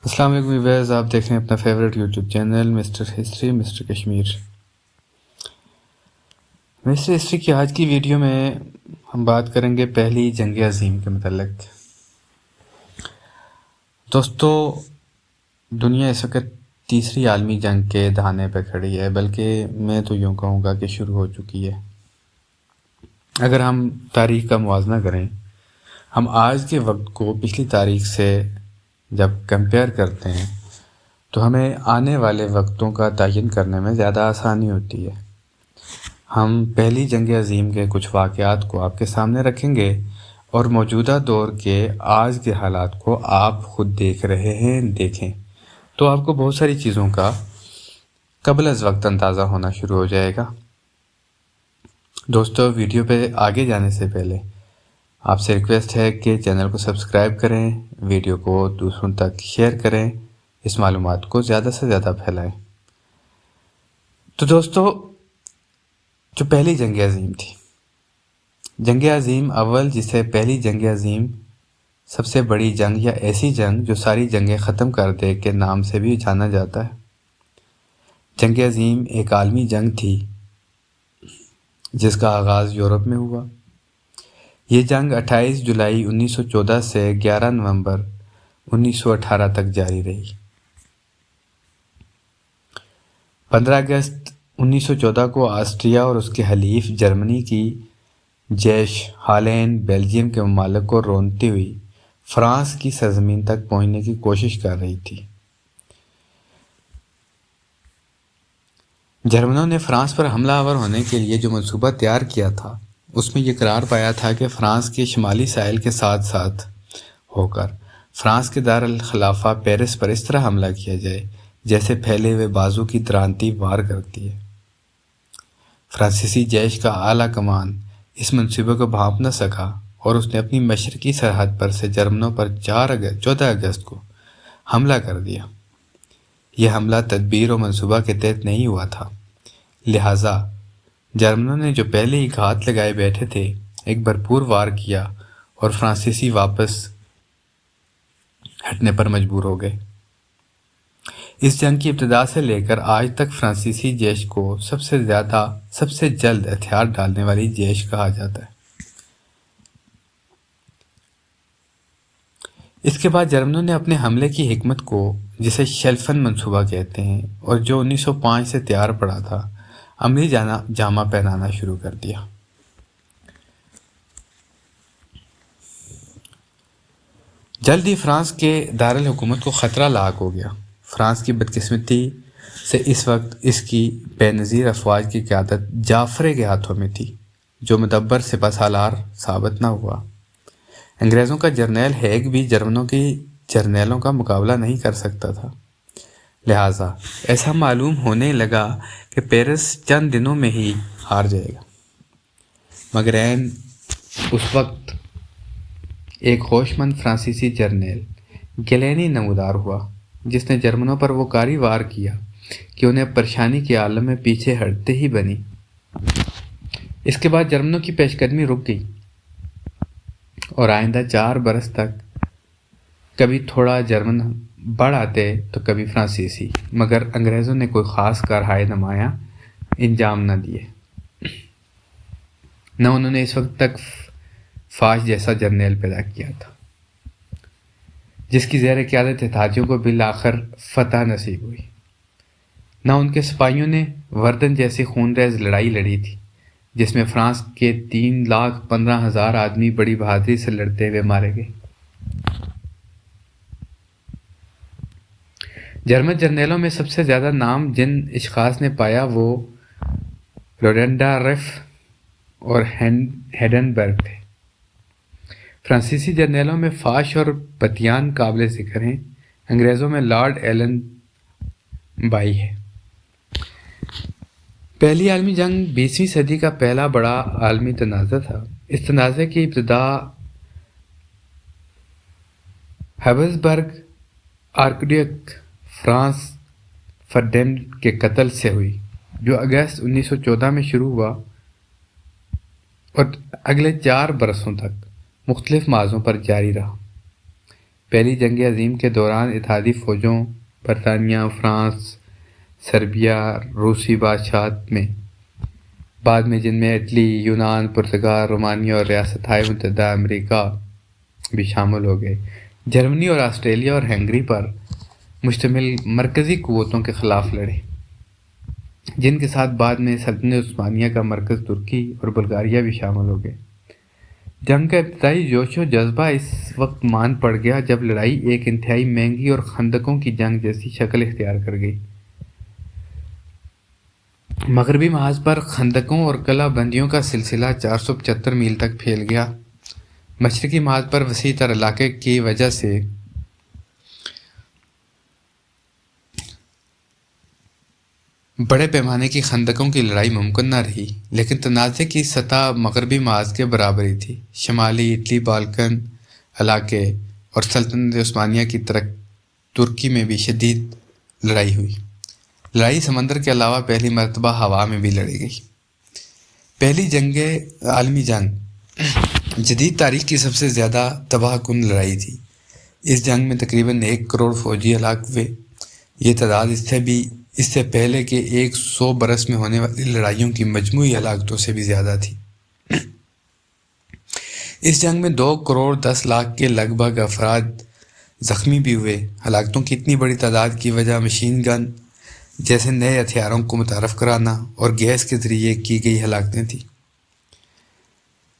السلام علیکم ویورز، آپ دیکھ رہے ہیں اپنا favourite YouTube channel Mister History Mister Kashmir. Mister History کی آج کی ویڈیو میں ہم بات کریں گے پہلی جنگ عظیم کے متعلق۔ دوستو، دنیا اس وقت تیسری عالمی جنگ کے دہانے پہ کھڑی ہے، بلکہ میں تو یوں کہوں گا کہ شروع ہو چکی ہے۔ اگر ہم تاریخ کا موازنہ کریں، ہم آج کے وقت کو پچھلی تاریخ سے جب کمپیئر کرتے ہیں تو ہمیں آنے والے وقتوں کا تعین کرنے میں زیادہ آسانی ہوتی ہے۔ ہم پہلی جنگ عظیم کے کچھ واقعات کو آپ کے سامنے رکھیں گے اور موجودہ دور کے آج کے حالات کو آپ خود دیکھ رہے ہیں، دیکھیں تو آپ کو بہت ساری چیزوں کا قبل از وقت اندازہ ہونا شروع ہو جائے گا۔ دوستو، ویڈیو پہ آگے جانے سے پہلے آپ سے ریکویسٹ ہے کہ چینل کو سبسکرائب کریں، ویڈیو کو دوسروں تک شیئر کریں، اس معلومات کو زیادہ سے زیادہ پھیلائیں۔ تو دوستو، جو پہلی جنگ عظیم تھی، جنگ عظیم اول، جسے پہلی جنگ عظیم سب سے بڑی جنگ یا ایسی جنگ جو ساری جنگیں ختم کر دے کے نام سے بھی جانا جاتا ہے۔ جنگ عظیم ایک عالمی جنگ تھی جس کا آغاز یورپ میں ہوا۔ یہ جنگ 28 جولائی 1914 سے 11 نومبر 1918 تک جاری رہی۔ 15 اگست 1914 کو آسٹریا اور اس کے حلیف جرمنی کی جیش ہالینڈ، بیلجیم کے ممالک کو رونتے ہوئی فرانس کی سرزمین تک پہنچنے کی کوشش کر رہی تھی۔ جرمنوں نے فرانس پر حملہ آور ہونے کے لیے جو منصوبہ تیار کیا تھا، اس میں یہ قرار پایا تھا کہ فرانس کے شمالی ساحل کے ساتھ ساتھ ہو کر فرانس کے دارالخلافہ پیرس پر اس طرح حملہ کیا جائے جیسے پھیلے ہوئے بازو کی درانتی وار کرتی ہے۔ فرانسیسی جیش کا اعلیٰ کمان اس منصوبے کو بھانپ نہ سکا اور اس نے اپنی مشرقی سرحد پر سے جرمنوں پر 14 اگست کو حملہ کر دیا۔ یہ حملہ تدبیر و منصوبہ کے تحت نہیں ہوا تھا، لہٰذا جرمنوں نے جو پہلے ہی گھات لگائے بیٹھے تھے، ایک بھرپور وار کیا اور فرانسیسی واپس ہٹنے پر مجبور ہو گئے۔ اس جنگ کی ابتدا سے لے کر آج تک فرانسیسی جیش کو سب سے جلد ہتھیار ڈالنے والی جیش کہا جاتا ہے۔ اس کے بعد جرمنوں نے اپنے حملے کی حکمت کو، جسے شیلفن منصوبہ کہتے ہیں اور جو 1905 سے تیار پڑا تھا، عملی جامہ پہنانا شروع کر دیا۔ جلد ہی فرانس کے دارالحکومت کو خطرہ لاحق ہو گیا۔ فرانس کی بدقسمتی سے اس وقت اس کی بے نظیر افواج کی قیادت جعفرے کے ہاتھوں میں تھی، جو مدبر سپہ سالار ثابت نہ ہوا۔ انگریزوں کا جرنیل ہیگ بھی جرمنوں کی جرنیلوں کا مقابلہ نہیں کر سکتا تھا، لہٰذا ایسا معلوم ہونے لگا کہ پیرس چند دنوں میں ہی ہار جائے گا۔ مگر اس وقت ایک ہوش مند فرانسیسی جرنیل گیلینی نمودار ہوا، جس نے جرمنوں پر وہ کاری وار کیا کہ انہیں پریشانی کے عالم میں پیچھے ہٹتے ہی بنی۔ اس کے بعد جرمنوں کی پیش قدمی رک گئی اور آئندہ 4 برس تک کبھی تھوڑا جرمن بڑھ آتے تو کبھی فرانسیسی، مگر انگریزوں نے کوئی خاص کارہائے نمایاں انجام نہ دیے۔ نہ انہوں نے اس وقت تک فاش جیسا جرنیل پیدا کیا تھا جس کی زیر قیادت اتحادیوں کو بالآخر فتح نصیب ہوئی۔ نہ ان کے سپاہیوں نے وردن جیسی خونریز لڑائی لڑی تھی، جس میں فرانس کے 3,15,000 آدمی بڑی بہادری سے لڑتے ہوئے مارے گئے۔ جرمن جرنیلوں میں سب سے زیادہ نام جن اشخاص نے پایا وہ لوڈینڈارف اور ہینڈنبرگ تھے۔ فرانسیسی جرنیلوں میں فاش اور پتیان قابل ذکر ہیں۔ انگریزوں میں لارڈ ایلن بائی ہے۔ پہلی عالمی جنگ 20ویں صدی کا پہلا بڑا عالمی تنازع تھا۔ اس تنازع کی ابتدا ہیبسبرگ آرکڈیوک فرانس فرڈینڈ کے قتل سے ہوئی، جو اگست 1914 میں شروع ہوا اور اگلے 4 برسوں تک مختلف موضوعوں پر جاری رہا۔ پہلی جنگ عظیم کے دوران اتحادی فوجوں برطانیہ، فرانس، سربیا، روسی بادشاہت میں بعد میں جن میں اٹلی، یونان، پرتگال، رومانیہ اور ریاستہائے متحدہ امریکہ بھی شامل ہو گئے، جرمنی اور آسٹریلیا اور ہنگری پر مشتمل مرکزی قوتوں کے خلاف لڑے، جن کے ساتھ بعد میں سلطنت عثمانیہ کا مرکز ترکی اور بلغاریہ بھی شامل ہو گئے۔ جنگ کا ابتدائی جوش و جذبہ اس وقت مان پڑ گیا جب لڑائی ایک انتہائی مہنگی اور خندقوں کی جنگ جیسی شکل اختیار کر گئی۔ مغربی محاذ پر خندقوں اور قلعہ بندیوں کا سلسلہ 475 میل تک پھیل گیا۔ مشرقی محاذ پر وسیع تر علاقے کی وجہ سے بڑے پیمانے کی خندقوں کی لڑائی ممکن نہ رہی، لیکن تنازع کی سطح مغربی محاذ کے برابر ہی تھی۔ شمالی اٹلی، بالکن علاقے اور سلطنت عثمانیہ کی ترکی میں بھی شدید لڑائی ہوئی۔ لڑائی سمندر کے علاوہ پہلی مرتبہ ہوا میں بھی لڑی گئی۔ پہلی عالمی جنگ جدید تاریخ کی سب سے زیادہ تباہ کن لڑائی تھی۔ اس جنگ میں تقریباً 1 کروڑ فوجی ہلاک ہوئے۔ یہ تعداد اس سے پہلے کے 100 برس میں ہونے والی لڑائیوں کی مجموعی ہلاکتوں سے بھی زیادہ تھی۔ اس جنگ میں 2 کروڑ 10 لاکھ کے لگ بھگ افراد زخمی بھی ہوئے۔ ہلاکتوں کی اتنی بڑی تعداد کی وجہ مشین گن جیسے نئے ہتھیاروں کو متعارف کرانا اور گیس کے ذریعے کی گئی ہلاکتیں تھیں۔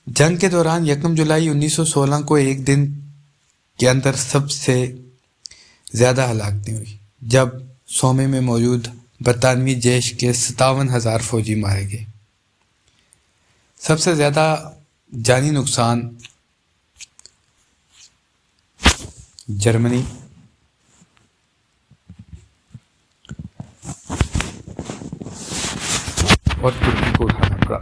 جنگ کے دوران 1 جولائی 1916 کو ایک دن کے اندر سب سے زیادہ ہلاکتیں ہوئی، جب سومے میں موجود برطانوی جیش کے 57,000 فوجی مارے گئے۔ سب سے زیادہ جانی نقصان جرمنی اور ترکی کو اٹھانا پڑا۔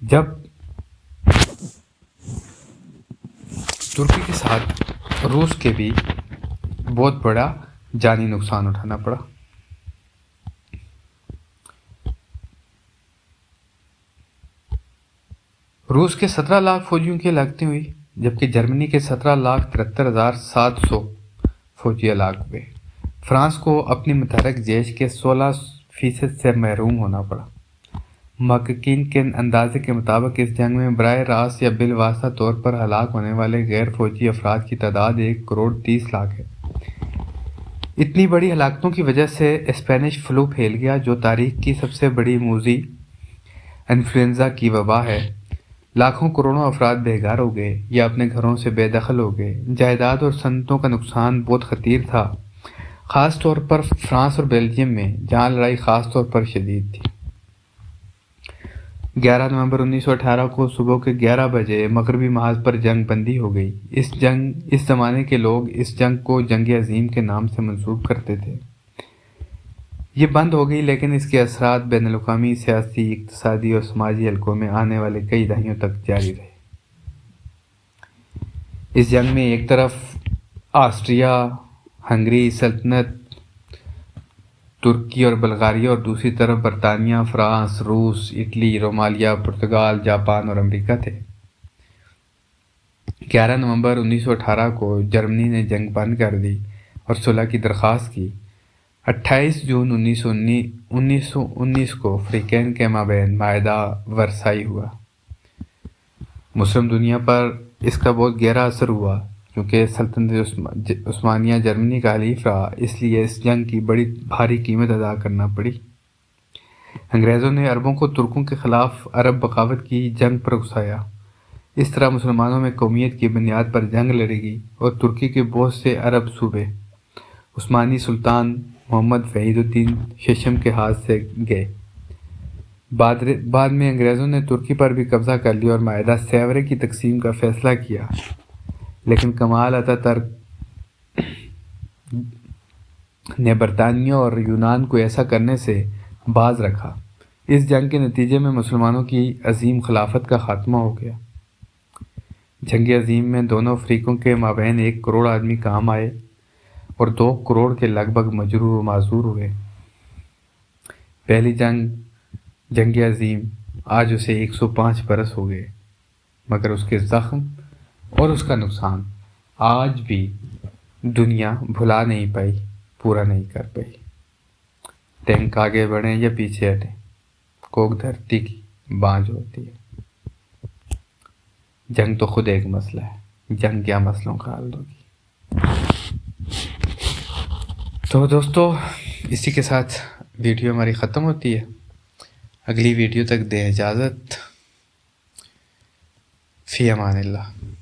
جب ترکی کے ساتھ روس کے بھی بہت بڑا جانی نقصان اٹھانا پڑا۔ روس کے 17 لاکھ فوجیوں کی ہلاکتیں ہوئی، جبکہ جرمنی کے 17,73,700 فوجی ہلاک ہوئے۔ فرانس کو اپنی متحرک جیش کے 16% سے محروم ہونا پڑا۔ محققین کے اندازے کے مطابق اس جنگ میں براہ راست یا بالواسطہ طور پر ہلاک ہونے والے غیر فوجی افراد کی تعداد 1 کروڑ 30 لاکھ ہے۔ اتنی بڑی ہلاکتوں کی وجہ سے اسپینش فلو پھیل گیا، جو تاریخ کی سب سے بڑی موذی انفلوئنزا کی وبا ہے۔ لاکھوں کروڑوں افراد بےگھر ہو گئے یا اپنے گھروں سے بے دخل ہو گئے۔ جائیداد اور صنعتوں کا نقصان بہت خطیر تھا، خاص طور پر فرانس اور بیلجیم میں، جہاں لڑائی خاص طور پر شدید تھی۔ 11 نومبر 1918 کو صبح کے 11 بجے مغربی محاذ پر جنگ بندی ہو گئی۔ اس زمانے کے لوگ اس جنگ کو جنگ عظیم کے نام سے منسوب کرتے تھے۔ یہ بند ہو گئی، لیکن اس کے اثرات بین الاقوامی سیاسی، اقتصادی اور سماجی حلقوں میں آنے والے کئی دہائیوں تک جاری رہے۔ اس جنگ میں ایک طرف آسٹریا ہنگری سلطنت، ترکی اور بلغاریہ، اور دوسری طرف برطانیہ، فرانس، روس، اٹلی، رومانیہ، پرتگال، جاپان اور امریکہ تھے۔ 11 نومبر 1918 کو جرمنی نے جنگ بند کر دی اور صلح کی درخواست کی۔ 28 جون 1919 کو فریقین کے مابین معاہدہ ورسائی ہوا۔ مسلم دنیا پر اس کا بہت گہرا اثر ہوا، کیونکہ سلطنت عثمانیہ جرمنی کا حلیف رہا، اس لیے اس جنگ کی بڑی بھاری قیمت ادا کرنا پڑی۔ انگریزوں نے عربوں کو ترکوں کے خلاف عرب بغاوت کی جنگ پر اکسایا۔ اس طرح مسلمانوں میں قومیت کی بنیاد پر جنگ لڑی گئی اور ترکی کے بہت سے عرب صوبے عثمانی سلطان محمد وحید الدین ششم کے ہاتھ سے گئے۔ بعد میں انگریزوں نے ترکی پر بھی قبضہ کر لیا اور معاہدہ سیورے کی تقسیم کا فیصلہ کیا، لیکن کمال اتاترک نے برطانیہ اور یونان کو ایسا کرنے سے باز رکھا۔ اس جنگ کے نتیجے میں مسلمانوں کی عظیم خلافت کا خاتمہ ہو گیا۔ جنگ عظیم میں دونوں فریقوں کے مابین 1 کروڑ آدمی کام آئے اور 2 کروڑ کے لگ بھگ مجروح و معذور ہوئے۔ پہلی جنگ عظیم آج اسے 105 برس ہو گئے، مگر اس کے زخم اور اس کا نقصان آج بھی دنیا بھلا نہیں پائی، پورا نہیں کر پائی۔ ٹینک آگے بڑھیں یا پیچھے ہٹیں، کوک دھرتی کی بانجھ ہوتی ہے۔ جنگ تو خود ایک مسئلہ ہے، جنگ کیا مسئلوں کا حل ہوگی۔ تو دوستو، اسی کے ساتھ ویڈیو ہماری ختم ہوتی ہے۔ اگلی ویڈیو تک دیں اجازت، فی امان اللہ۔